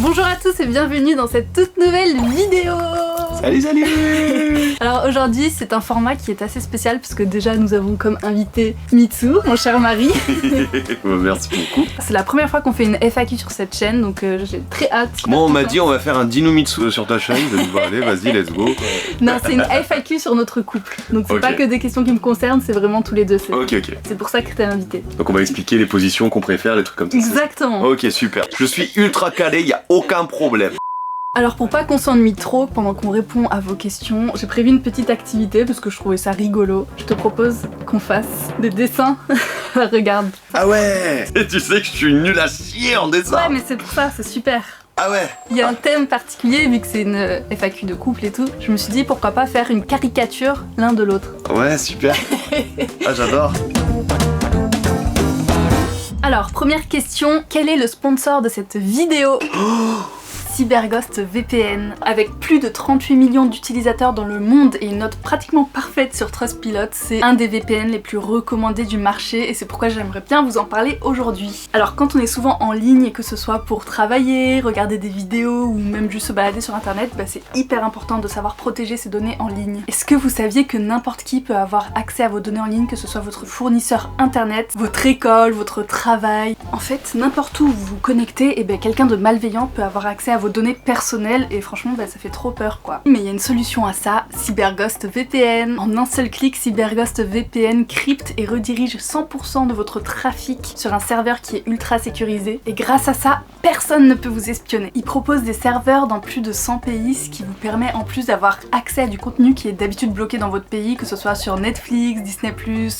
Bonjour à tous et bienvenue dans cette toute nouvelle vidéo. Salut. Alors aujourd'hui c'est un format qui est assez spécial puisque déjà nous avons comme invité Mitsu, mon cher mari. Merci beaucoup. C'est la première fois qu'on fait une FAQ sur cette chaîne donc j'ai très hâte. Moi on m'a dit on va faire un Dinomitsu sur ta chaîne, je vais dire allez vas-y let's go. Non c'est une FAQ sur notre couple, donc c'est Ok. pas que des questions qui me concernent, c'est vraiment tous les deux. Ok. C'est pour ça que t'es invité. Donc on va expliquer les positions qu'on préfère, les trucs comme ça. Exactement. Ok super. Je suis ultra calé, y a aucun problème. Alors pour pas qu'on s'ennuie trop pendant qu'on répond à vos questions, j'ai prévu une petite activité parce que je trouvais ça rigolo. Je te propose qu'on fasse des dessins. Regarde. Ah ouais. Et tu sais que je suis nul à chier en dessin. Ouais mais c'est pour ça, c'est super. Ah ouais. Il y a un thème particulier vu que c'est une FAQ de couple et tout. Je me suis dit pourquoi pas faire une caricature l'un de l'autre. Ouais super. Ah j'adore. Alors première question, quel est le sponsor de cette vidéo? Cyberghost VPN. Avec plus de 38 millions d'utilisateurs dans le monde et une note pratiquement parfaite sur Trustpilot, c'est un des VPN les plus recommandés du marché et c'est pourquoi j'aimerais bien vous en parler aujourd'hui. Alors quand on est souvent en ligne, que ce soit pour travailler, regarder des vidéos ou même juste se balader sur internet, c'est hyper important de savoir protéger ses données en ligne. Est-ce que vous saviez que n'importe qui peut avoir accès à vos données en ligne, que ce soit votre fournisseur internet, votre école, votre travail? En fait, n'importe où vous vous connectez, quelqu'un de malveillant peut avoir accès à vos données personnelles et franchement ça fait trop peur quoi. Mais il y a une solution à ça, Cyberghost VPN. En un seul clic, Cyberghost VPN crypte et redirige 100% de votre trafic sur un serveur qui est ultra sécurisé et grâce à ça, personne ne peut vous espionner. Il propose des serveurs dans plus de 100 pays, ce qui vous permet en plus d'avoir accès à du contenu qui est d'habitude bloqué dans votre pays, que ce soit sur Netflix, Disney+,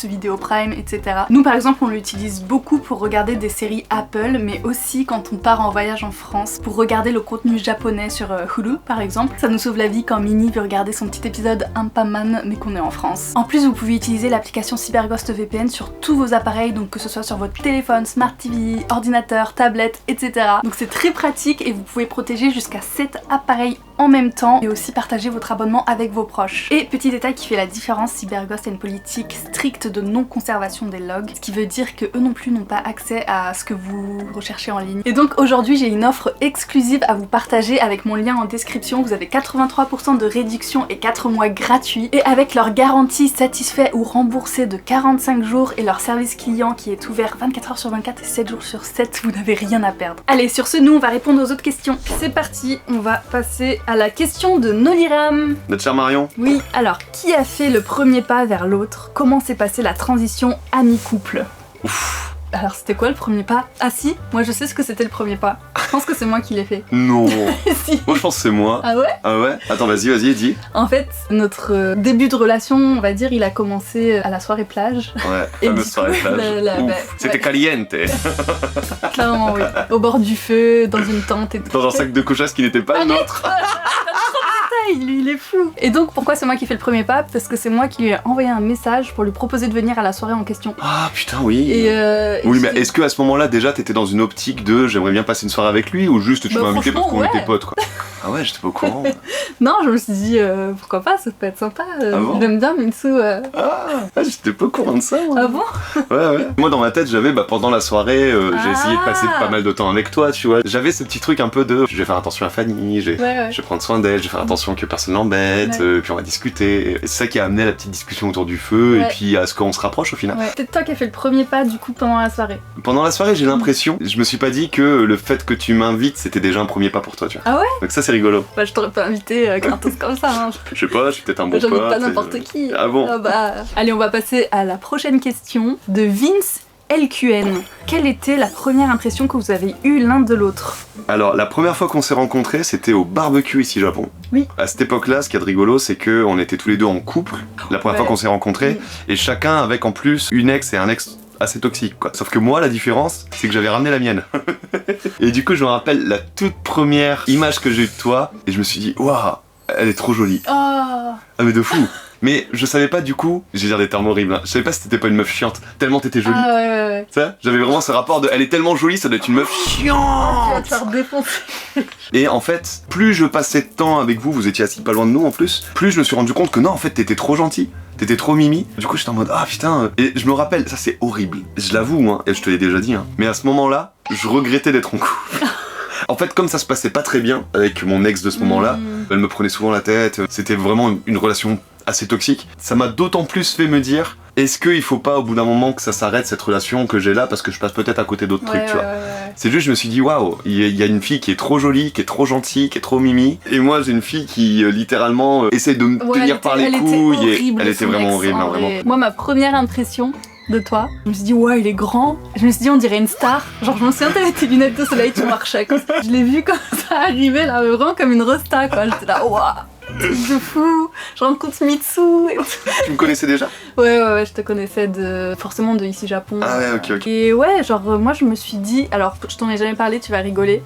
Video Prime, etc. Nous par exemple on l'utilise beaucoup pour regarder des séries Apple, mais aussi quand on part en voyage en France pour regarder le contenu japonais sur Hulu par exemple. Ça nous sauve la vie quand Minnie veut regarder son petit épisode Ampaman mais qu'on est en France. En plus vous pouvez utiliser l'application Cyberghost VPN sur tous vos appareils, donc que ce soit sur votre téléphone, Smart TV, ordinateur, tablette, etc. Donc c'est très pratique et vous pouvez protéger jusqu'à 7 appareils en même temps et aussi partager votre abonnement avec vos proches. Et petit détail qui fait la différence, Cyberghost a une politique stricte de non-conservation des logs, ce qui veut dire que eux non plus n'ont pas accès à ce que vous recherchez en ligne. Et donc aujourd'hui j'ai une offre exclusive à vous partager avec mon lien en description. Vous avez 83% de réduction et 4 mois gratuits. Et avec leur garantie satisfait ou remboursé de 45 jours et leur service client qui est ouvert 24h sur 24 et 7 jours sur 7, vous n'avez rien à perdre. Allez, sur ce, nous on va répondre aux autres questions. C'est parti, on va passer à la question de Noliram. Notre cher Marion. Oui, alors, qui a fait le premier pas vers l'autre? Comment s'est passée la transition ami-couple? Ouf. Alors c'était quoi le premier pas? Ah si, moi je sais ce que c'était le premier pas. Je pense que c'est moi qui l'ai fait. Non. Si. Moi je pense que c'est moi. Ah ouais? Ah ouais. Attends vas-y dis. En fait, notre début de relation, on va dire, il a commencé à la soirée plage. Ouais. Et Fameuse du soirée coup, plage. Ouf. C'était caliente. Clairement, oui. Au bord du feu, dans une tente et tout. Dans un sac de couchage qui n'était pas le nôtre. Lui, il est fou. Et donc, pourquoi c'est moi qui fais le premier pas? Parce que c'est moi qui lui ai envoyé un message pour lui proposer de venir à la soirée en question. Ah putain oui. Et oui mais est-ce que à ce moment-là déjà t'étais dans une optique de j'aimerais bien passer une soirée avec lui ou juste tu m'as invité parce qu'on était potes quoi? Ah ouais j'étais pas au courant. Non, je me suis dit pourquoi pas, ça peut être sympa. Ah bon? J'aime bien Mitsu. Ah j'étais pas au courant de ça moi. Ah bon? Ouais. Moi dans ma tête j'avais pendant la soirée j'ai essayé de passer pas mal de temps avec toi tu vois. J'avais ce petit truc un peu de je vais faire attention à Fanny, je vais prendre soin d'elle, je vais faire attention que personne l'embête, puis on va discuter. Et c'est ça qui a amené la petite discussion autour du feu et puis à ce qu'on se rapproche au final. Ouais. C'est toi qui as fait le premier pas du coup pendant la soirée. Pendant la soirée j'ai l'impression, je me suis pas dit que le fait que tu m'invites c'était déjà un premier pas pour toi tu vois. Ah ouais? Donc ça c'est rigolo. Bah je t'aurais pas invité gratos comme ça. Hein. Je sais pas, je suis peut-être un bon pote. J'invite pas n'importe qui. Ah bon? Allez, on va passer à la prochaine question de Vince LQN. Quelle était la première impression que vous avez eue l'un de l'autre? Alors la première fois qu'on s'est rencontrés c'était au barbecue ici au Japon. Oui. À cette époque-là, ce qui est de rigolo, c'est qu'on était tous les deux en couple, la première fois qu'on s'est rencontrés, et chacun avec en plus une ex et un ex assez toxique quoi. Sauf que moi la différence c'est que j'avais ramené la mienne. Et du coup je me rappelle la toute première image que j'ai eue de toi et je me suis dit waouh elle est trop jolie. Oh. Ah mais de fou. Mais je savais pas du coup, j'ai dire des termes horribles, hein. Je savais pas si t'étais pas une meuf chiante, tellement t'étais jolie. Ah ouais. Ça, j'avais vraiment ce rapport de elle est tellement jolie, ça doit être une meuf chiante. Tu vas te faire défoncer. Et en fait, plus je passais de temps avec vous, vous étiez assis pas loin de nous en plus, plus je me suis rendu compte que non en fait t'étais trop gentil. T'étais trop mimi. Du coup j'étais en mode ah putain. Et je me rappelle, ça c'est horrible. Je l'avoue hein, et je te l'ai déjà dit hein. Mais à ce moment-là, je regrettais d'être en couple. En fait, comme ça se passait pas très bien avec mon ex de ce moment-là, elle me prenait souvent la tête, c'était vraiment une relation assez toxique. Ça m'a d'autant plus fait me dire, est-ce qu'il faut pas au bout d'un moment que ça s'arrête cette relation que j'ai là parce que je passe peut-être à côté d'autres trucs, tu vois. C'est juste, je me suis dit, waouh, il y a une fille qui est trop jolie, qui est trop gentille, qui est trop mimi, et moi j'ai une fille qui littéralement essaie de me tenir par les couilles, et elle était vraiment horrible, hein, vraiment. Moi, ma première impression de toi, je me suis dit, ouais, il est grand. Je me suis dit, on dirait une star. Genre, je me souviens, t'avais tes lunettes de soleil, tu marchais comme ça. Je l'ai vu comme ça arriver là, vraiment comme une rosta, quoi. J'étais là, waouh, truc de fou. Je rencontre Mitsu et tout. Tu me connaissais déjà? Ouais, je te connaissais forcément de Ici Japon. Ah ouais, ok. Et ouais, genre, moi, je me suis dit, alors, je t'en ai jamais parlé, tu vas rigoler.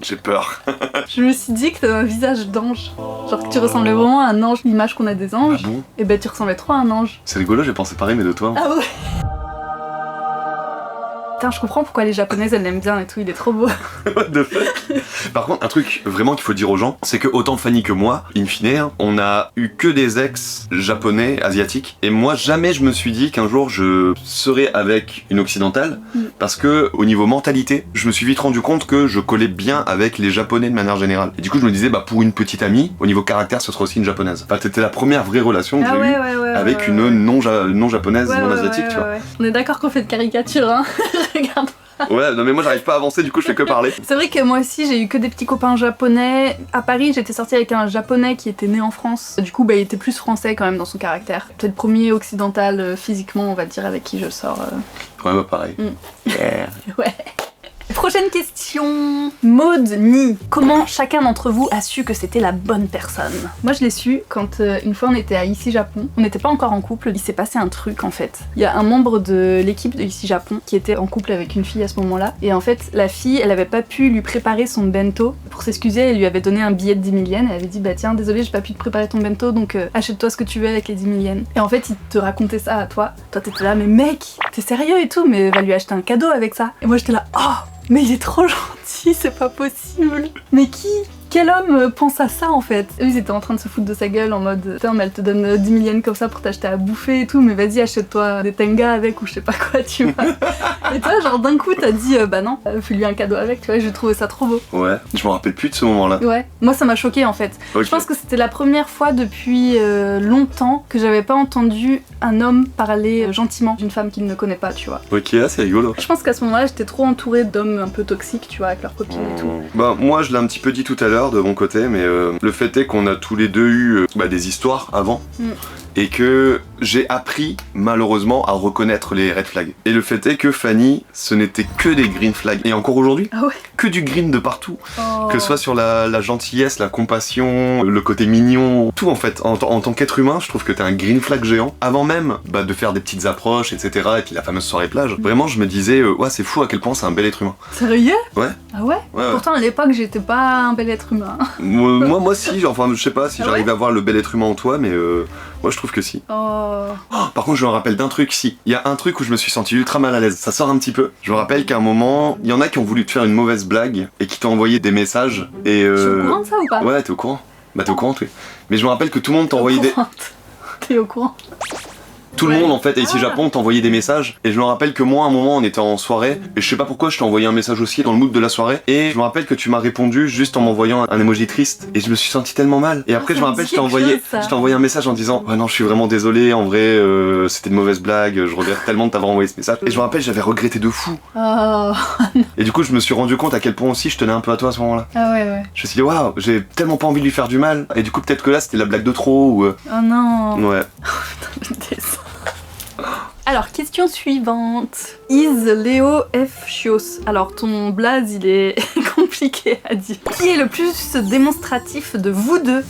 J'ai peur. Je me suis dit que t'avais un visage d'ange. Genre que tu ressemblais vraiment à un ange, l'image qu'on a des anges. Ah bon? Et ben tu ressemblais trop à un ange. C'est rigolo, j'ai pensé pareil, mais de toi. Ah ouais. Putain, je comprends pourquoi les japonaises elles l'aiment bien et tout, il est trop beau. What the fuck? Par contre, un truc vraiment qu'il faut dire aux gens, c'est que autant Fanny que moi, in fine, on a eu que des ex japonais, asiatiques, et moi jamais je me suis dit qu'un jour je serais avec une occidentale, parce que au niveau mentalité, je me suis vite rendu compte que je collais bien avec les japonais de manière générale. Et du coup je me disais, bah pour une petite amie, au niveau caractère, ce sera aussi une japonaise. Enfin, c'était la première vraie relation que j'ai eue avec une non japonaise, non asiatique, tu vois. On est d'accord qu'on fait de caricature, hein. Regarde. Ouais, non mais moi j'arrive pas à avancer, du coup je fais que parler. C'est vrai que moi aussi j'ai eu que des petits copains japonais. À Paris j'étais sortie avec un japonais qui était né en France. Du coup bah il était plus français quand même dans son caractère. Peut-être le premier occidental physiquement on va dire avec qui je sors. Ouais bah pareil. Yeah. Ouais. Prochaine question. Maud Ni. Comment chacun d'entre vous a su que c'était la bonne personne? Moi je l'ai su quand une fois on était à Ici Japon. On n'était pas encore en couple, il s'est passé un truc en fait. Il y a un membre de l'équipe de Ici Japon qui était en couple avec une fille à ce moment-là. Et en fait la fille elle avait pas pu lui préparer son bento. Pour s'excuser elle lui avait donné un billet de 10 000 yens. Elle avait dit bah tiens désolé j'ai pas pu te préparer ton bento donc achète-toi ce que tu veux avec les 10 000 yens. Et en fait il te racontait ça à toi. Toi t'étais là mais mec t'es sérieux et tout mais va lui acheter un cadeau avec ça. Et moi j'étais là oh mais il est trop gentil, c'est pas possible. Mais quel homme pense à ça en fait? Eux ils étaient en train de se foutre de sa gueule en mode putain mais elle te donne 10 000 yens comme ça pour t'acheter à bouffer et tout mais vas-y achète-toi des tengas avec ou je sais pas quoi tu vois. Et toi genre d'un coup t'as dit bah non, fais-lui un cadeau avec tu vois, j'ai trouvé ça trop beau. Ouais, je me rappelle plus de ce moment-là. Ouais, moi ça m'a choquée en fait. Okay. Je pense que c'était la première fois depuis longtemps que j'avais pas entendu un homme parler gentiment d'une femme qu'il ne connaît pas tu vois. Ok, c'est rigolo. Je pense qu'à ce moment-là j'étais trop entourée d'hommes un peu toxiques tu vois avec leurs copines et tout. Bah moi je l'ai un petit peu dit tout à l'heure de mon côté mais le fait est qu'on a tous les deux eu des histoires avant et que j'ai appris malheureusement à reconnaître les red flags. Et le fait est que Fanny, ce n'était que des green flags. Et encore aujourd'hui, que du green de partout. Oh. Que ce soit sur la gentillesse, la compassion, le côté mignon, tout en fait. En tant qu'être humain, je trouve que t'es un green flag géant. Avant même de faire des petites approches, etc. Et puis la fameuse soirée plage. Vraiment, je me disais, ouais c'est fou à quel point c'est un bel être humain. Sérieux? Ouais. Ah ouais, Pourtant à l'époque, j'étais pas un bel être humain. moi si, genre, enfin je sais pas si j'arrive à voir le bel être humain en toi, mais moi je trouve que si. Oh. Par contre je me rappelle d'un truc, si. Il y a un truc où je me suis senti ultra mal à l'aise. Ça sort un petit peu. Je me rappelle qu'à un moment, il y en a qui ont voulu te faire une mauvaise blague et qui t'ont envoyé des messages. Et Tu es au courant de ça ou pas? Ouais, t'es au courant. Bah t'es au courant, oui. Mais je me rappelle que tout le monde t'envoyait des... T'es au courant? Tout le monde en fait, Ici Japon, t'envoyait des messages. Et je me rappelle que moi, à un moment, on était en soirée. Et je sais pas pourquoi, je t'ai envoyé un message aussi dans le mood de la soirée. Et je me rappelle que tu m'as répondu juste en m'envoyant un emoji triste. Et je me suis senti tellement mal. Et après, je me rappelle, je t'ai envoyé un message en disant ouais non, je suis vraiment désolé. En vrai, c'était une mauvaise blague. Je regrette tellement de t'avoir envoyé ce message. Et je me rappelle, j'avais regretté de fou. Oh. Et du coup, je me suis rendu compte à quel point aussi je tenais un peu à toi à ce moment-là. Ah ouais. Je me suis dit waouh, j'ai tellement pas envie de lui faire du mal. Et du coup, peut-être que là, c'était la blague de trop ou. Oh non. Ouais. Oh putain, je descends. Alors, question suivante. Is Léo F. Chios. Alors, ton blaze, il est compliqué à dire. Qui est le plus démonstratif de vous deux?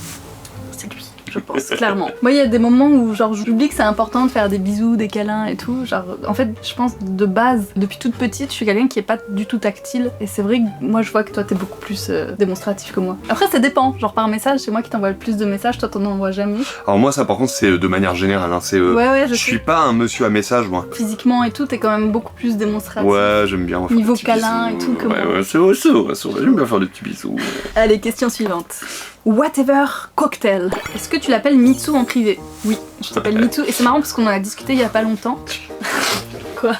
C'est lui, je pense, clairement. Moi, il y a des moments où, genre, j'oublie que c'est important de faire des bisous, des câlins et tout. Genre, en fait, je pense, de base, depuis toute petite, je suis quelqu'un qui est pas du tout tactile. Et c'est vrai que moi, je vois que toi, t'es beaucoup plus démonstratif que moi. Après, ça dépend. Genre, par message, c'est moi qui t'envoie le plus de messages, toi, t'en envoies jamais. Alors moi, ça, par contre, c'est de manière générale. Hein. C'est, je suis pas un monsieur à message, moi. Physiquement et tout, t'es quand même beaucoup plus démonstratif. Ouais, j'aime bien. Niveau câlin et tout, comme moi. Ouais, c'est vrai, j'aime bien faire des petits bisous. Allez, question suivante. Whatever cocktail. Est-ce que tu l'appelles Mitsu en privé? Oui, je t'appelle Mitsu. Et c'est marrant parce qu'on en a discuté il y a pas longtemps. Quoi?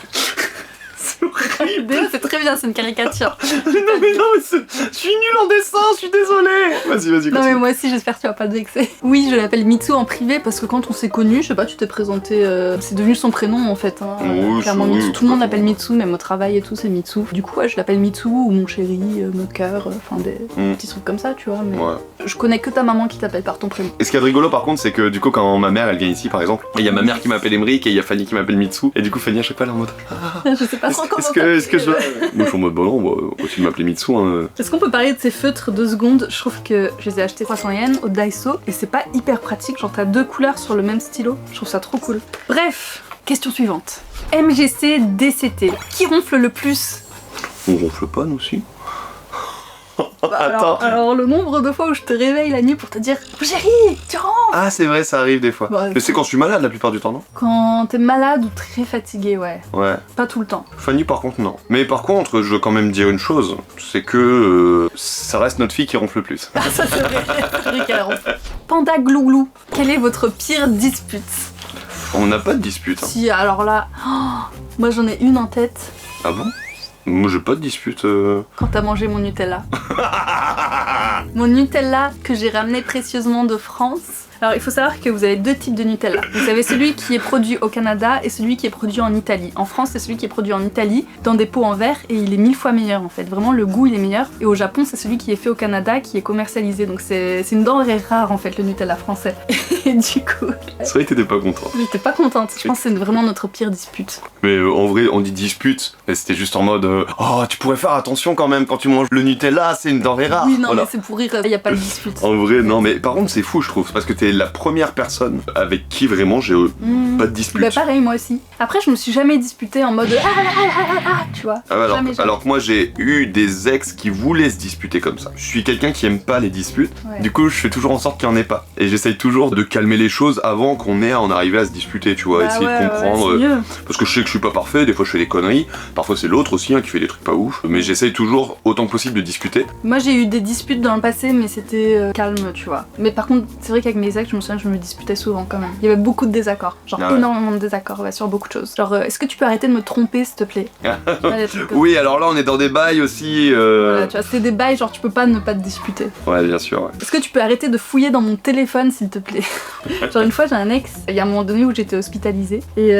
C'est horrible. horrible. Déjà, c'est très bien, c'est une caricature. Non mais je suis nul en dessin, je suis désolée. Vas-y, Non continue. mais moi aussi, j'espère que tu vas pas te vexer. Oui, je l'appelle Mitsu en privé parce que quand on s'est connus, je sais pas, tu t'es présenté, c'est devenu son prénom en fait. Hein, Oui, clairement, oui, Mitsu. Tout le monde complètement. l'appelle Mitsu, même au travail et tout, c'est Mitsu. Du coup, ouais, je l'appelle Mitsu ou mon chéri, mon cœur, enfin des petits trucs comme ça, tu vois. Mais Ouais. je connais que ta maman qui t'appelle par ton prénom. Et ce qui est rigolo par contre, c'est que du coup, quand ma mère elle vient ici par exemple, il y a ma mère qui m'appelle Emric et il y a Fanny qui m'appelle Mitsu. Et du coup, Fanny à chaque fois elle est en mode Je sais pas trop comment. est-ce que je dois. Moi je suis en mode bon, non, moi aussi m'appeler Mitsu. Hein. Est-ce qu'on peut parler de ces feutres 2 secondes? Je trouve que je les ai achetés 300 yens au Daiso et c'est pas hyper pratique, genre t'as 2 couleurs sur le même stylo. Je trouve ça trop cool. Bref, question suivante. MGC DCT. Qui ronfle le plus? On ronfle pas nous aussi. Bah, alors le nombre de fois où je te réveille la nuit pour te dire chérie, tu rentres. Ah c'est vrai, ça arrive des fois. Ouais. Mais c'est quand je suis malade la plupart du temps, non? Quand t'es malade ou très fatigué, ouais. Ouais. Pas tout le temps. Fanny par contre non. Mais par contre, je veux quand même dire une chose, c'est que ça reste notre fille qui ronfle le plus. Ah ça c'est vrai, c'est vrai qu'elle ronfle. Panda Glouglou, quelle est votre pire dispute? On n'a pas de dispute. Hein. Si, alors là, moi j'en ai une en tête. Ah bon? Moi j'ai pas de dispute. Quand t'as mangé mon Nutella. Mon Nutella que j'ai ramené précieusement de France. Alors il faut savoir que vous avez 2 types de Nutella. Vous avez celui qui est produit au Canada et celui qui est produit en Italie. En France, c'est celui qui est produit en Italie dans des pots en verre et il est 1000 fois meilleur en fait. Vraiment le goût il est meilleur. Et au Japon, c'est celui qui est fait au Canada qui est commercialisé. Donc c'est une denrée rare en fait le Nutella français. Et du coup, C'est vrai que t'étais pas content. j'étais pas contente. Je pense que c'est vraiment notre pire dispute. Mais en vrai, on dit dispute, mais c'était juste en mode oh, tu pourrais faire attention quand même quand tu manges le Nutella, c'est une denrée rare. Oui non Voilà. mais c'est pour rire, il y a pas de dispute. En vrai, non, mais par contre, c'est fou, je trouve, parce que t'es la première personne avec qui vraiment j'ai pas de dispute. Bah pareil moi aussi. Après je me suis jamais disputée en mode tu vois. Ah ouais, Jamais. alors que moi j'ai eu des ex qui voulaient se disputer comme ça. Je suis quelqu'un qui aime pas les disputes, Ouais. du coup je fais toujours en sorte qu'il y en ait pas. Et j'essaye toujours de calmer les choses avant qu'on ait à en arriver à se disputer, tu vois, Bah essayer ouais, de comprendre. ouais, c'est mieux. Parce que je sais que je suis pas parfait, des fois je fais des conneries, parfois c'est l'autre aussi hein, qui fait des trucs pas ouf. Mais j'essaye toujours autant que possible de discuter. Moi j'ai eu des disputes dans le passé mais c'était calme tu vois. Mais par contre c'est vrai qu'avec mes ex je me souviens que je me disputais souvent quand même. Il y avait beaucoup de désaccords, genre Ah ouais. énormément de désaccords ouais, sur beaucoup de choses. Genre est-ce que tu peux arrêter de me tromper s'il te plaît? Ouais, des trucs comme Oui, alors là on est dans des bails aussi. ça. Voilà, tu vois, c'est des bails genre tu peux pas ne pas te disputer. Ouais, bien sûr. Ouais. Est-ce que tu peux arrêter de fouiller dans mon téléphone s'il te plaît? Genre une fois j'ai un ex, il y a un moment donné où j'étais hospitalisée et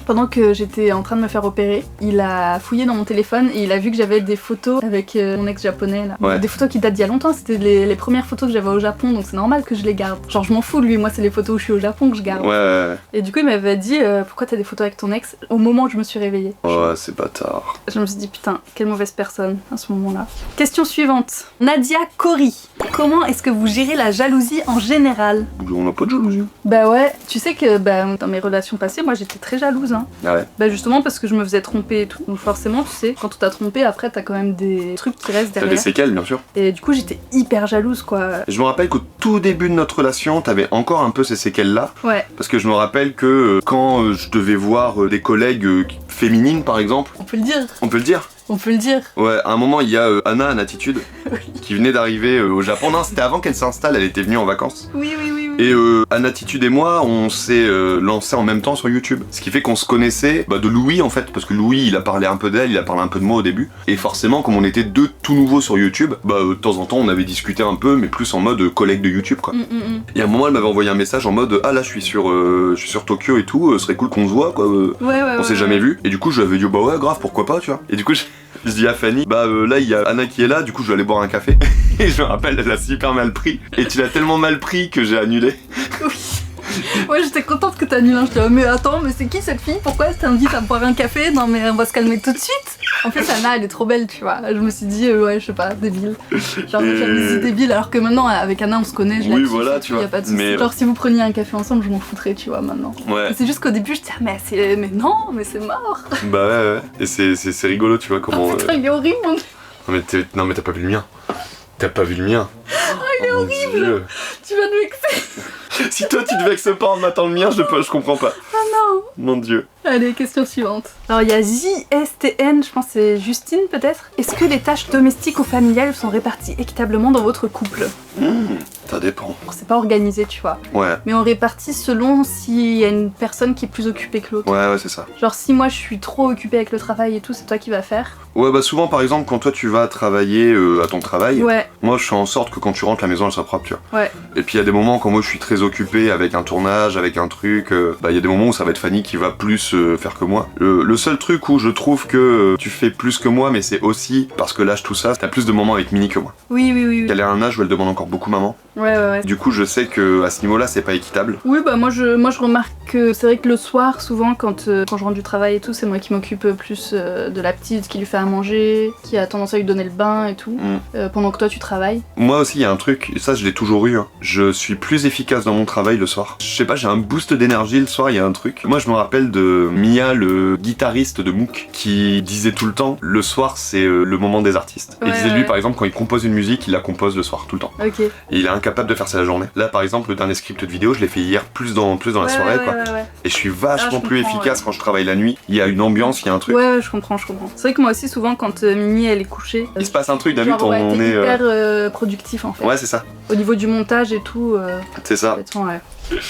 pendant que j'étais en train de me faire opérer, il a fouillé dans mon téléphone et il a vu que j'avais des photos avec mon ex japonais là. Ouais. Des photos qui datent d'il y a longtemps, c'était les premières photos que j'avais au Japon donc c'est normal que je les garde. Genre je m'en fous de lui, moi c'est les photos où je suis au Japon que je garde. Ouais. Et du coup il m'avait dit pourquoi t'as des photos avec ton ex au moment où je me suis réveillée. Ouais, c'est bâtard. Je me suis dit putain, quelle mauvaise personne à ce moment-là. Question suivante. Nadia Cory. Comment est-ce que vous gérez la jalousie en général? On n'a pas de jalousie. Bah ouais, tu sais que dans mes relations passées, moi j'étais très jalouse. Hein. Ah ouais. Bah justement parce que je me faisais tromper et tout. Donc forcément, tu sais, quand on t'a trompé, après t'as quand même des trucs qui restent T'as des derrière. séquelles, bien sûr. Et du coup, j'étais hyper jalouse quoi. Je me rappelle qu'au tout début de notre relation, t'avais encore un peu ces séquelles-là. Ouais, Parce que je me rappelle que quand je devais voir des collègues féminines, par exemple, on peut le dire. on peut le dire. On peut le dire. Ouais, à un moment, il y a Anna, en attitude, qui venait d'arriver au Japon. Non, c'était avant qu'elle s'installe, elle était venue en vacances. Oui. Et Anatitude et moi, on s'est lancés en même temps sur YouTube. Ce qui fait qu'on se connaissait de Louis en fait, parce que Louis il a parlé un peu d'elle, il a parlé un peu de moi au début. Et forcément, comme on était deux tout nouveaux sur YouTube, de temps en temps on avait discuté un peu, mais plus en mode collègue de YouTube quoi. Et à un moment, elle m'avait envoyé un message en mode ah là je suis sur Tokyo et tout, ce serait cool qu'on se voit quoi. Ouais. On s'est jamais vu. Et du coup, je lui avais dit bah ouais grave pourquoi pas tu vois. Et du coup je dis à Fanny, là il y a Anna qui est là, du coup je vais aller boire un café. Et je me rappelle, elle l'a super mal pris. Et tu l'as tellement mal pris que j'ai annulé. Oui. Ouais, j'étais contente que t'annules. J'étais là, mais attends, mais c'est qui cette fille? Pourquoi elle t'invite à boire un café? Non, mais on va se calmer tout de suite. En fait, Anna, elle est trop belle, tu vois. Je me suis dit, ouais, je sais pas, débile. Genre, j'ai débile, alors que maintenant, avec Anna, on se connaît. Je la Oui, kiffe, voilà, et tu tout, y a vois. pas de souci. Mais- Genre, si vous preniez un café ensemble, je m'en foutrais, tu vois, maintenant. Ouais. C'est juste qu'au début, je disais, mais non, mais c'est mort. Bah ouais. Et c'est rigolo, tu vois comment. Putain, il est horrible, mon Dieu. Non mais t'as pas vu le mien. T'as pas vu le mien. Oh, il est horrible. Tu vas nous vexer. Si toi tu te vexes pas en matant le mien, je comprends pas. Ah non. Mon dieu. Allez, question suivante. Alors, il y a JSTN, je pense que c'est Justine peut-être. Est-ce que les tâches domestiques ou familiales sont réparties équitablement dans votre couple? Ça dépend. C'est pas organisé, tu vois. Ouais. Mais on répartit selon s'il y a une personne qui est plus occupée que l'autre. Ouais, c'est ça. Genre si moi je suis trop occupée avec le travail et tout, c'est toi qui vas faire. Ouais, bah souvent par exemple quand toi tu vas travailler à ton travail, Ouais. moi je fais en sorte que quand tu rentres la maison elle soit propre, tu vois. Ouais. Et puis il y a des moments quand moi je suis très occupé avec un tournage, avec un truc, bah il y a des moments où ça va être Fanny qui va plus faire que moi. Le seul truc où je trouve que tu fais plus que moi, mais c'est aussi parce que l'âge tout ça, t'as plus de moments avec Mini que moi. Oui. Elle est à un âge où elle demande encore beaucoup maman. Ouais. Du coup je sais que à ce niveau-là c'est pas équitable. Oui, bah moi je remarque que c'est vrai que le soir, souvent quand je rentre du travail et tout, c'est moi qui m'occupe plus de la petite, qui lui fait à manger, qui a tendance à lui donner le bain et tout, pendant que toi tu travailles. Moi aussi il y a un truc, et ça je l'ai toujours eu, hein. Je suis plus efficace dans mon travail le soir. Je sais pas, j'ai un boost d'énergie le soir, il y a un truc. Moi je me rappelle de Mia, le guitariste de Mook, qui disait tout le temps, le soir c'est le moment des artistes. Et il disait lui par exemple quand il compose une musique, il la compose le soir, tout le temps. Ok. Et il est incapable de faire ça la journée. Là par exemple le dernier script de vidéo, je l'ai fait hier plus dans la soirée quoi. Et je suis vachement plus efficace quand je travaille la nuit. Il y a une ambiance, il y a un truc. Ouais, je comprends. C'est vrai que moi aussi souvent quand Mimi elle est couchée, il se passe un truc, David, on est hyper productif en fait. Ouais, c'est ça. Au niveau du montage et tout. C'est ça. Ouais.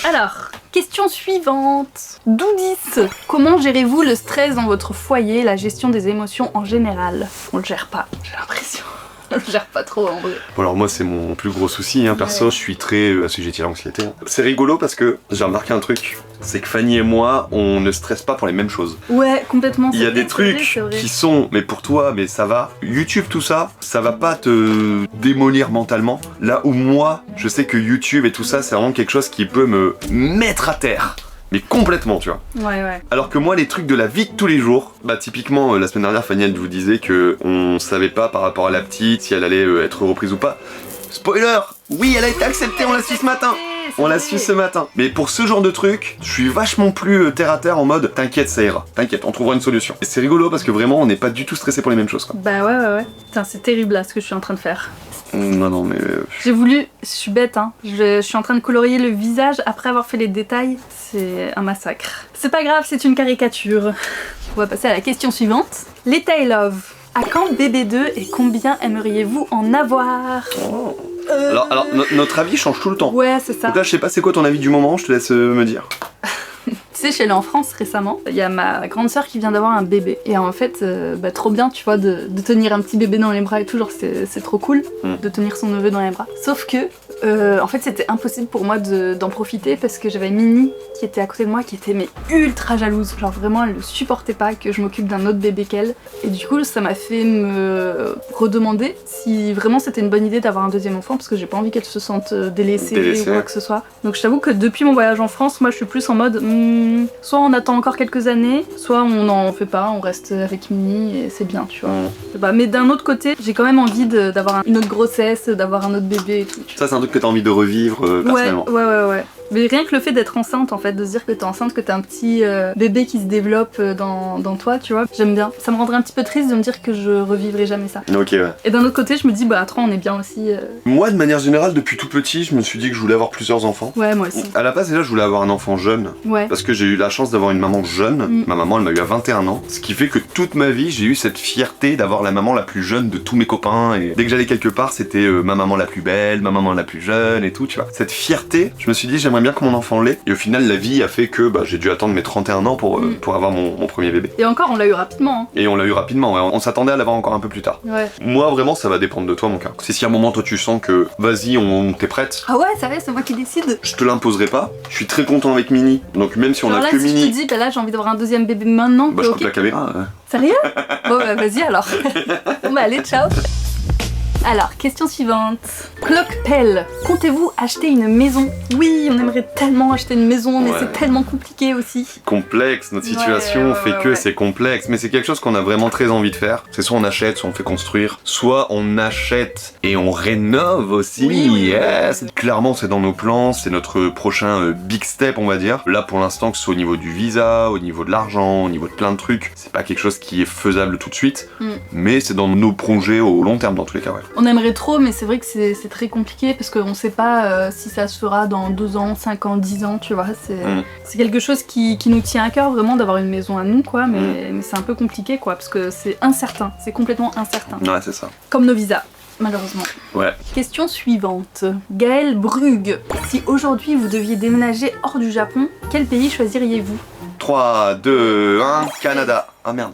Alors, question suivante. Doudis, comment gérez-vous le stress dans votre foyer, la gestion des émotions en général? On le gère pas, j'ai l'impression. On le gère pas trop en vrai. Bon alors moi c'est mon plus gros souci, hein. Perso je suis très assujetti à l'anxiété. C'est rigolo parce que j'ai remarqué un truc, c'est que Fanny et moi on ne stresse pas pour les mêmes choses. Ouais, complètement. Il y a des trucs qui sont, mais pour toi, mais ça va. YouTube tout ça, ça va pas te démolir mentalement. Là où moi, je sais que YouTube et tout ça, c'est vraiment quelque chose qui peut me mettre à terre. Mais complètement, tu vois. Ouais. Alors que moi, les trucs de la vie de tous les jours, bah typiquement, la semaine dernière, Fanny, elle vous disait que on savait pas par rapport à la petite si elle allait être reprise ou pas. Spoiler! Oui, elle a été acceptée, on l'a su ce matin! On l'a su ce matin. Mais pour ce genre de truc, je suis vachement plus terre à terre en mode t'inquiète, ça ira. T'inquiète, on trouvera une solution. Et c'est rigolo parce que vraiment, on n'est pas du tout stressé pour les mêmes choses, quoi. Bah ouais. Putain, c'est terrible là ce que je suis en train de faire. Non, mais. Je suis bête, hein. Je suis en train de colorier le visage après avoir fait les détails. C'est un massacre. C'est pas grave, c'est une caricature. On va passer à la question suivante. L'état et love. À quand BB2 et combien aimeriez-vous en avoir? Alors notre avis change tout le temps. Ouais, c'est ça. Donc là, je sais pas c'est quoi ton avis du moment, je te laisse me dire. Tu sais, je suis allée en France récemment, il y a ma grande sœur qui vient d'avoir un bébé. Et en fait, trop bien, tu vois, de tenir un petit bébé dans les bras et tout, genre c'est trop cool de tenir son neveu dans les bras. Sauf que, en fait, c'était impossible pour moi d'en profiter parce que j'avais Mini qui était à côté de moi, qui était mais ultra jalouse. Genre vraiment, elle ne supportait pas que je m'occupe d'un autre bébé qu'elle. Et du coup, ça m'a fait me redemander si vraiment c'était une bonne idée d'avoir un deuxième enfant parce que j'ai pas envie qu'elle se sente délaissée ou quoi que ce soit. Donc je t'avoue que depuis mon voyage en France, moi je suis plus en mode soit on attend encore quelques années, soit on n'en fait pas, on reste avec Mini et c'est bien, tu vois. Mais d'un autre côté, j'ai quand même envie d'avoir une autre grossesse, d'avoir un autre bébé et tout. Ça, c'est un truc que t'as envie de revivre personnellement. Ouais. Mais rien que le fait d'être enceinte, en fait, de se dire que t'es enceinte, que t'as un petit bébé qui se développe dans toi, tu vois, j'aime bien. Ça me rendrait un petit peu triste de me dire que je revivrai jamais ça. Ok, ouais. Et d'un autre côté, je me dis, attends, on est bien aussi. Moi, de manière générale, depuis tout petit, je me suis dit que je voulais avoir plusieurs enfants. Ouais, moi aussi. À la base, déjà, je voulais avoir un enfant jeune. Ouais. Parce que j'ai eu la chance d'avoir une maman jeune. Ma maman, elle m'a eu à 21 ans. Ce qui fait que toute ma vie, j'ai eu cette fierté d'avoir la maman la plus jeune de tous mes copains. Et dès que j'allais quelque part, c'était ma maman la plus belle, ma maman la plus jeune et tout, tu vois. Cette fierté, je me suis dit, j'aimerais bien que mon enfant l'ait. Et au final, la vie a fait que j'ai dû attendre mes 31 ans pour avoir mon premier bébé. Et encore, on l'a eu rapidement. Hein. Et on l'a eu rapidement, ouais. On s'attendait à l'avoir encore un peu plus tard. Ouais. Moi, vraiment, ça va dépendre de toi, mon cœur. Si à un moment, toi, tu sens que, vas-y, t'es prête. Ah ouais, sérieux, c'est moi qui décide. Je te l'imposerai pas. Je suis très content avec Mini. Donc même si on alors a là, que si Mini. je te dis, là, j'ai envie d'avoir un deuxième bébé maintenant. Je coupe la caméra. Sérieux? Bon, vas-y alors. Bon, allez, ciao. Alors, question suivante. Cloquepelle, comptez-vous acheter une maison? Oui, on aimerait tellement acheter une maison, mais c'est tellement compliqué aussi. Complexe, notre situation fait que c'est complexe, mais c'est quelque chose qu'on a vraiment très envie de faire. C'est soit on achète, soit on fait construire, soit on achète et on rénove aussi. Oui. Yes. Clairement, c'est dans nos plans, c'est notre prochain big step, on va dire. Là, pour l'instant, que ce soit au niveau du visa, au niveau de l'argent, au niveau de plein de trucs, c'est pas quelque chose qui est faisable tout de suite, mais c'est dans nos projets au long terme, dans tous les cas, ouais. On aimerait trop, mais c'est vrai que c'est très compliqué parce qu'on sait pas si ça se fera dans 2 ans, 5 ans, 10 ans, tu vois. C'est quelque chose qui nous tient à cœur vraiment d'avoir une maison à nous, quoi, mais c'est un peu compliqué, quoi, parce que c'est incertain, c'est complètement incertain. Ouais, c'est ça. Comme nos visas. malheureusement. Ouais. Question suivante. Gaël Brugge. Si aujourd'hui vous deviez déménager hors du Japon, quel pays choisiriez-vous? 3, 2, 1, Canada. Ah merde.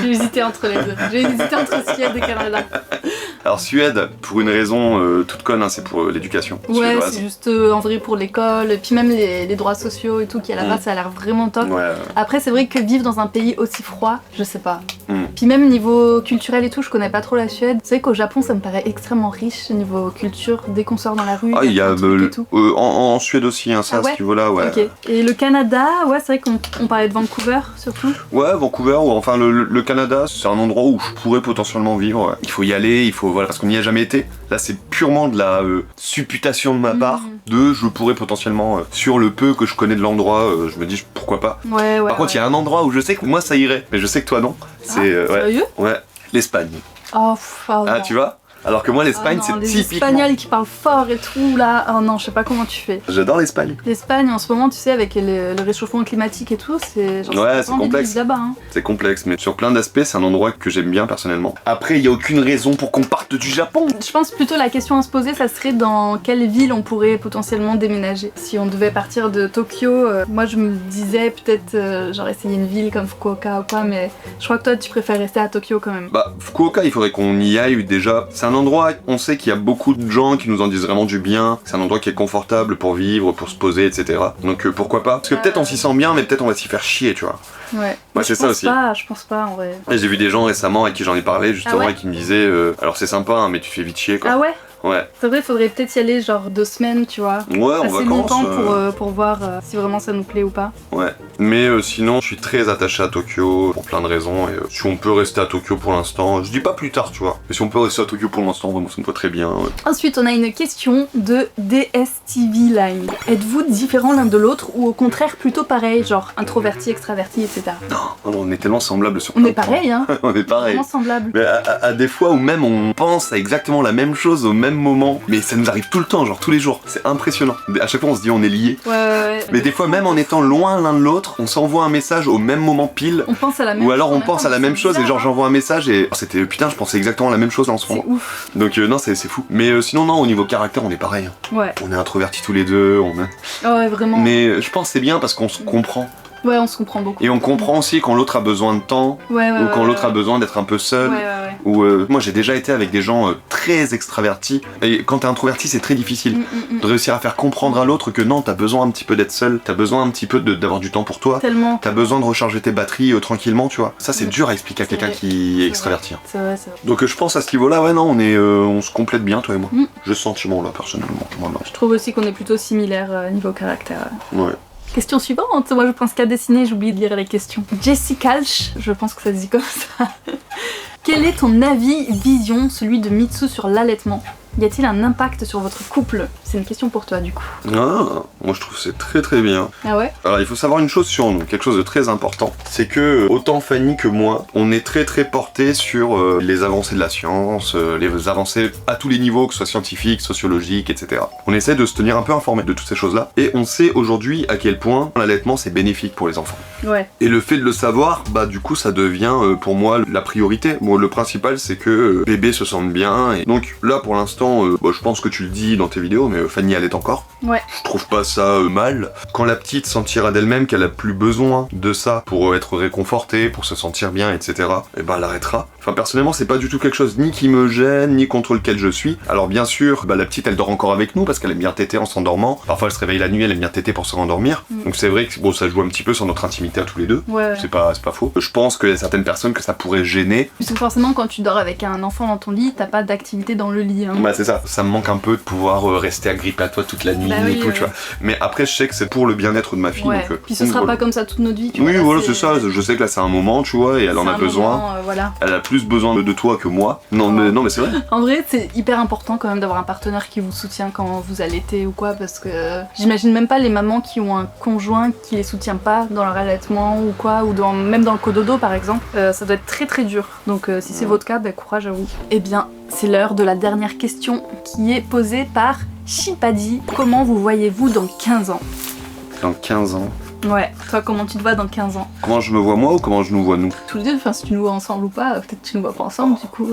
J'ai hésité entre les deux. J'ai hésité entre Suède et Canada. Alors Suède, pour une raison toute conne, hein, c'est pour l'éducation Ouais, suédoise. c'est juste en vrai pour l'école, et puis même les droits sociaux et tout qu'il y a là-bas, ça a l'air vraiment top. Ouais. Après, c'est vrai que vivre dans un pays aussi froid, je sais pas. Mm. Puis même niveau culturel et tout, je connais pas trop la Suède. C'est vrai qu'au Japon, ça me paraît extrêmement riche niveau culture. Dès qu'on sort dans la rue, Ah, il y a plein de trucs et tout. en Suède aussi, hein, ça, Ah ouais à ce niveau-là, ouais. Ok. Et le Canada, ouais, c'est vrai qu'on parlait de Vancouver surtout. Ouais, Vancouver, ou enfin le Canada, c'est un endroit où je pourrais potentiellement vivre. Ouais. Il faut y aller, voilà, parce qu'on n'y a jamais été. Là, c'est purement de la supputation de ma part, je pourrais potentiellement, sur le peu que je connais de l'endroit, je me dis pourquoi pas. Ouais, ouais. Par contre, il y a un endroit où je sais que moi ça irait, mais je sais que toi non. C'est ouais. Sérieux? Ouais, l'Espagne. Oh, Ah, non. tu vois? Alors que moi, l'Espagne, Ah non, c'est les typiquement. Espagnols qui parlent fort et tout là. Oh non, je sais pas comment tu fais. J'adore l'Espagne. L'Espagne en ce moment, tu sais, avec le réchauffement climatique et tout, c'est genre. Ouais, j'ai c'est pas envie de complexe. vivre là-bas. Hein. C'est complexe, mais sur plein d'aspects, c'est un endroit que j'aime bien personnellement. Après, il y a aucune raison pour qu'on parte du Japon. Je pense plutôt la question à se poser, ça serait dans quelle ville on pourrait potentiellement déménager. Si on devait partir de Tokyo, moi je me disais peut-être genre essayer une ville comme Fukuoka ou quoi, mais je crois que toi tu préfères rester à Tokyo quand même. Bah, Fukuoka, il faudrait qu'on y aille déjà. C'est un endroit, on sait qu'il y a beaucoup de gens qui nous en disent vraiment du bien. C'est un endroit qui est confortable pour vivre, pour se poser, etc. Donc pourquoi pas? Parce que peut-être on s'y sent bien, mais peut-être on va s'y faire chier, tu vois. Ouais. Ouais, c'est ça aussi. Je pense pas en vrai. Et j'ai vu des gens récemment à qui j'en ai parlé justement Ah ouais et qui me disaient alors c'est sympa, hein, mais tu fais vite chier quoi. Ah ouais? Ouais. C'est vrai, faudrait peut-être y aller genre 2 semaines, tu vois. Ouais, en Assez vacances. longtemps pour voir si vraiment ça nous plaît ou pas. Ouais. Mais sinon, je suis très attaché à Tokyo pour plein de raisons. Et si on peut rester à Tokyo pour l'instant, je dis pas plus tard, tu vois. Mais si on peut rester à Tokyo pour l'instant, vraiment, ça me va très bien. Ouais. Ensuite, on a une question de DSTV Line. Êtes-vous différents l'un de l'autre ou au contraire plutôt pareil, genre introverti, extraverti, etc. Non, on est tellement semblables sur On plein est de points. pareil, hein. On est pareil. Vraiment semblables. Mais à des fois où même on pense à exactement la même chose au même moment, mais ça nous arrive tout le temps, genre tous les jours. C'est impressionnant. À chaque fois, on se dit on est liés. Ouais. Mais des fois, même en étant loin l'un de l'autre, on s'envoie un message au même moment pile. On pense à la même Ou chose. alors en on même pense temps, à la mais même c'est chose et bizarre, genre hein. j'envoie un message et c'était putain je pensais exactement la même chose là en ce C'est moment. ouf. Donc non c'est fou. Mais sinon non au niveau caractère on est pareil. Hein. Ouais. On est introvertis tous les deux. Ouais, vraiment. Mais je pense que c'est bien parce qu'on se comprend. Ouais, on se comprend beaucoup. Et on comprend aussi quand l'autre a besoin de temps Ouais, ou quand l'autre a besoin d'être un peu seul. Ouais. Ou moi j'ai déjà été avec des gens très extravertis et quand t'es introverti c'est très difficile de réussir à faire comprendre à l'autre que non t'as besoin un petit peu d'être seul, t'as besoin un petit peu d'avoir du temps pour toi. Tellement. T'as besoin de recharger tes batteries tranquillement, tu vois. Ça, c'est dur à expliquer à quelqu'un vrai. qui est extraverti. Hein. C'est vrai. Donc, je pense à ce niveau-là, ouais, non, on se complète bien, toi et moi. Mm. J'ai ce sentiment-là, personnellement. Voilà. Je trouve aussi qu'on est plutôt similaires niveau caractère. Ouais. Question suivante, moi je pense qu'à dessiner, j'ai oublié de lire les questions. Jessie Kalch, je pense que ça se dit comme ça. Quel est ton avis, vision, celui de Mitsu sur l'allaitement? Y a-t-il un impact sur votre couple? C'est une question pour toi du coup. Ah, moi je trouve que c'est très très bien. Ah ouais? Alors il faut savoir une chose sur nous, quelque chose de très important, c'est que autant Fanny que moi, on est très très portés sur les avancées de la science, les avancées à tous les niveaux, que ce soit scientifique, sociologique, etc. On essaie de se tenir un peu informé de toutes ces choses-là, et on sait aujourd'hui à quel point l'allaitement c'est bénéfique pour les enfants. Ouais. Et le fait de le savoir, bah du coup ça devient pour moi la priorité. Bon, le principal c'est que bébé se sente bien, et donc là pour l'instant, je pense que tu le dis dans tes vidéos, mais Fanny allait encore. Ouais. Je trouve pas ça mal. Quand la petite sentira d'elle-même qu'elle a plus besoin de ça pour être réconfortée, pour se sentir bien, etc., et ben elle arrêtera. Enfin personnellement c'est pas du tout quelque chose ni qui me gêne, ni contre lequel je suis. Alors bien sûr, la petite elle dort encore avec nous parce qu'elle aime bien téter en s'endormant. Parfois elle se réveille la nuit, elle aime bien téter pour se rendormir. Donc c'est vrai que bon, ça joue un petit peu sur notre intimité à tous les deux. Ouais. C'est pas faux. Je pense qu'il y a certaines personnes que ça pourrait gêner. Parce que forcément quand tu dors avec un enfant dans ton lit, t'as pas d'activité dans le lit. Hein. Bah c'est ça. Ça me manque un peu de pouvoir rester agrippé à toi toute la nuit Bah oui, et tout, tu vois. Mais après je sais que c'est pour le bien-être de ma fille. Ouais. Donc, Puis ce sera voilà. pas comme ça toute notre vie. Tu Oui, vois, là, voilà, c'est ça. Je sais que là c'est un moment, tu vois, et elle en c'est a un besoin. moment, voilà. Elle a plus besoin de toi que moi. Non, mais c'est vrai. En vrai, c'est hyper important quand même d'avoir un partenaire qui vous soutient quand vous allaitez ou quoi, parce que j'imagine même pas les mamans qui ont un conjoint qui les soutient pas dans leur allaitement ou quoi, ou même dans le cododo par exemple. Ça doit être très très dur. Donc si c'est votre cas, courage à vous. Eh bien, c'est l'heure de la dernière question qui est posée par Shipadi. Comment vous voyez-vous dans 15 ans? Dans 15 ans. Ouais, toi comment tu te vois dans 15 ans? Comment je me vois moi ou comment je nous vois nous? Tous les deux, enfin si tu nous vois ensemble ou pas, peut-être que tu nous vois pas ensemble du coup.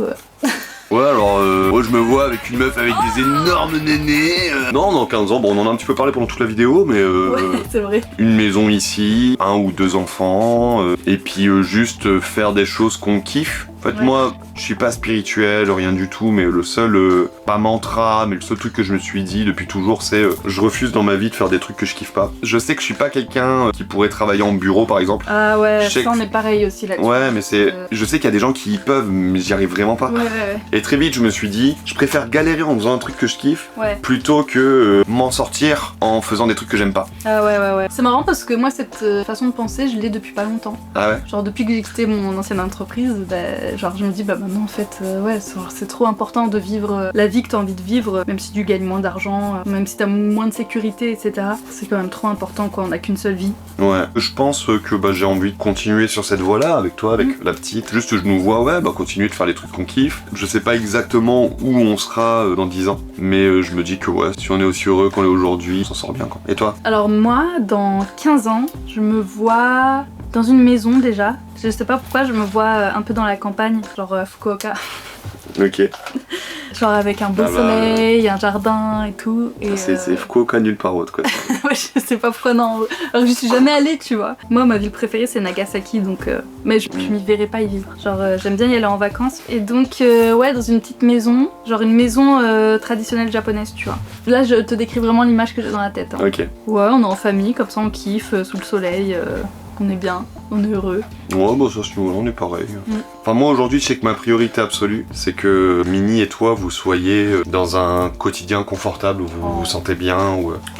Ouais, alors, moi je me vois avec une meuf avec des énormes nénés. Non, dans 15 ans, bon, on en a un petit peu parlé pendant toute la vidéo, mais Ouais, c'est vrai. une maison ici, 1 ou 2 enfants, et puis juste faire des choses qu'on kiffe. En fait, Ouais. moi, je suis pas spirituel, rien du tout, mais le seul, pas mantra, mais le seul truc que je me suis dit depuis toujours, c'est je refuse dans ma vie de faire des trucs que je kiffe pas. Je sais que je suis pas quelqu'un qui pourrait travailler en bureau, par exemple. Ah ouais, Je sais ça on que- est pareil aussi là-dessus. Ouais, mais c'est. Je sais qu'il y a des gens qui y peuvent, mais j'y arrive vraiment pas. Ouais. Et très vite, je me suis dit, je préfère galérer en faisant un truc que je kiffe Ouais. plutôt que m'en sortir en faisant des trucs que j'aime pas. Ah ouais. C'est marrant parce que moi, cette façon de penser, je l'ai depuis pas longtemps. Ah ouais? Genre, depuis que j'ai quitté mon ancienne entreprise, genre, je me dis, bah maintenant, en fait, ouais, c'est trop important de vivre la vie que t'as envie de vivre, même si tu gagnes moins d'argent, même si t'as moins de sécurité, etc. C'est quand même trop important, quoi. On a qu'une seule vie. Ouais. Je pense que j'ai envie de continuer sur cette voie-là avec toi, avec la petite. Juste, je nous vois, ouais, continuer de faire les trucs qu'on kiffe. Je sais pas exactement où on sera dans 10 ans, mais je me dis que ouais, si on est aussi heureux qu'on est aujourd'hui, on s'en sort bien, quoi. Et toi? Alors, moi, dans 15 ans, je me vois dans une maison déjà. Je sais pas pourquoi, je me vois un peu dans la campagne, genre Fukuoka. Ok. Genre avec un beau Ah bah, soleil, un jardin et tout. Et C'est Fukuoka nulle part autre, quoi. ouais, je sais pas pourquoi non. Alors que j'y suis jamais allée, tu vois. Moi, ma ville préférée, c'est Nagasaki, donc. Mais je m'y verrais pas y vivre. Genre, j'aime bien y aller en vacances. Et donc, ouais, dans une petite maison, genre une maison traditionnelle japonaise, tu vois. Là, je te décris vraiment l'image que j'ai dans la tête. Hein. Ok. Ouais, on est en famille, comme ça, on kiffe, sous le soleil. On est bien, on est heureux. Ouais, bah ça, on est pareil. Mm. Enfin, moi aujourd'hui, je sais que ma priorité absolue, c'est que Mini et toi, vous soyez dans un quotidien confortable où vous vous sentez bien.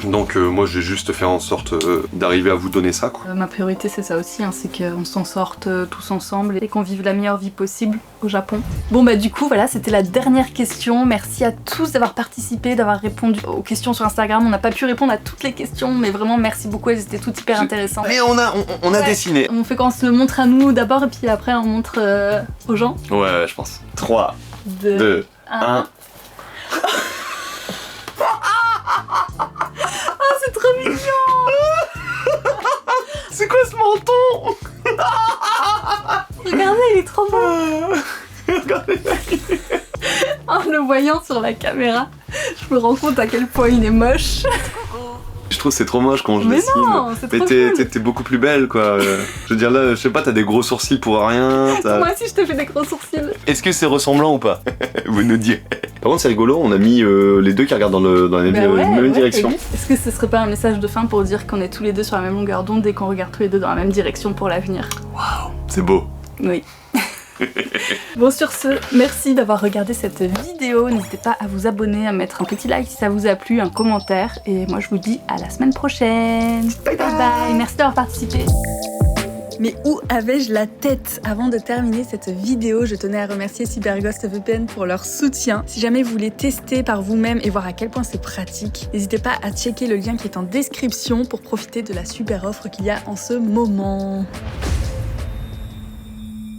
Donc, moi, j'ai juste fait en sorte d'arriver à vous donner ça, quoi. Ma priorité, c'est ça aussi, hein, c'est qu'on s'en sorte tous ensemble et qu'on vive la meilleure vie possible au Japon. Bon, bah, du coup, voilà, c'était la dernière question. Merci à tous d'avoir participé, d'avoir répondu aux questions sur Instagram. On n'a pas pu répondre à toutes les questions, mais vraiment, merci beaucoup, elles étaient toutes hyper intéressantes. Mais on a Ouais. dessiné. On fait qu'on se le montre à nous d'abord et puis après on montre aux gens. Ouais, je pense. 3, 2, 1. Oh, c'est trop mignon. C'est quoi ce menton? Regardez, il est trop beau. Regardez. En le voyant sur la caméra, je me rends compte à quel point il est moche. Je trouve que c'est trop moche quand je Mais dessine. non, c'est Mais trop t'es beaucoup plus belle, quoi. Je veux dire, là, je sais pas, t'as des gros sourcils pour rien. Moi aussi, je te fais des gros sourcils. Est-ce que c'est ressemblant ou pas? Vous nous direz. Par contre, c'est rigolo, on a mis les deux qui regardent dans la même, Bah ouais, même ouais, direction. t'as vu. Est-ce que ce serait pas un message de fin pour dire qu'on est tous les deux sur la même longueur d'onde et qu'on regarde tous les deux dans la même direction pour l'avenir? C'est beau. Oui. Bon, sur ce, merci d'avoir regardé cette vidéo. N'hésitez pas à vous abonner, à mettre un petit like si ça vous a plu, un commentaire. Et moi, je vous dis à la semaine prochaine. Bye bye. Merci d'avoir participé. Mais où avais-je la tête? Avant de terminer cette vidéo, je tenais à remercier CyberGhost VPN pour leur soutien. Si jamais vous voulez tester par vous-même et voir à quel point c'est pratique, n'hésitez pas à checker le lien qui est en description pour profiter de la super offre qu'il y a en ce moment.